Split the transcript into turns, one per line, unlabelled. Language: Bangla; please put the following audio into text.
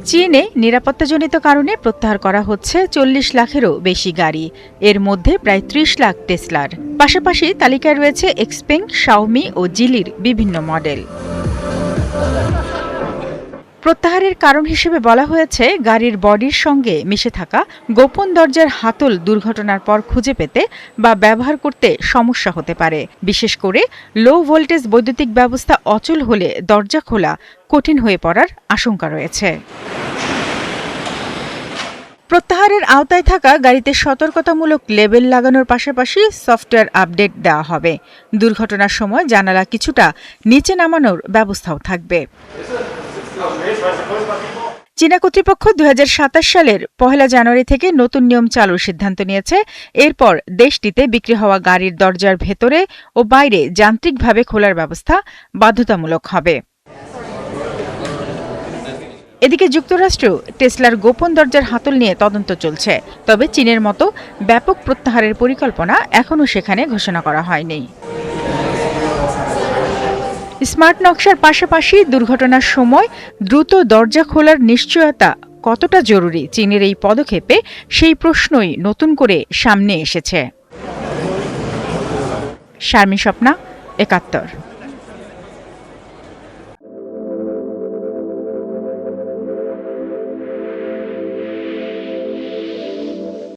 চীনে নিরাপত্তাজনিত কারণে প্রত্যাহার করা হচ্ছে ৪০ লাখেরও বেশি গাড়ি। এর মধ্যে প্রায় ৩০ লাখ টেসলার। পাশাপাশি তালিকায় রয়েছে এক্সপেং, শাওমি ও জিলির বিভিন্ন মডেল। প্রত্যাহারের কারণ হিসেবে বলা হয়েছে, গাড়ির বডির সঙ্গে মিশে থাকা গোপন দরজার হাতল দুর্ঘটনার পর খুঁজে পেতে বা ব্যবহার করতে সমস্যা হতে পারে। বিশেষ করে লো ভোল্টেজ বৈদ্যুতিক ব্যবস্থা অচল হলে দরজা খোলা কঠিন হয়ে পড়ার আশঙ্কা রয়েছে। প্রত্যাহারের আওতায় থাকা গাড়িতে সতর্কতামূলক লেবেল লাগানোর পাশাপাশি সফটওয়্যার আপডেট দেওয়া হবে। দুর্ঘটনার সময় জানালা কিছুটা নিচে নামানোর ব্যবস্থাও থাকবে। চীনা কর্তৃপক্ষ ২০২৭ সালের ১ জানুয়ারি থেকে নতুন নিয়ম চালুর সিদ্ধান্ত নিয়েছে। এরপর দেশটিতে বিক্রি হওয়া গাড়ির দরজার ভেতরে ও বাইরে যান্ত্রিকভাবে খোলার ব্যবস্থা বাধ্যতামূলক হবে। এদিকে যুক্তরাষ্ট্র টেসলার গোপন দরজার হাতল নিয়ে তদন্ত চলছে। তবে চীনের মতো ব্যাপক প্রত্যাহারের পরিকল্পনা এখনও সেখানে ঘোষণা করা হয়নি। স্মার্ট নকশার পাশাপাশি দুর্ঘটনার সময় দ্রুত দরজা খোলার নিশ্চয়তা কতটা জরুরি চীনের এই পদক্ষেপে, সেই প্রশ্নই নতুন করে সামনে এসেছে। শারমিন স্বপ্না, ৭১।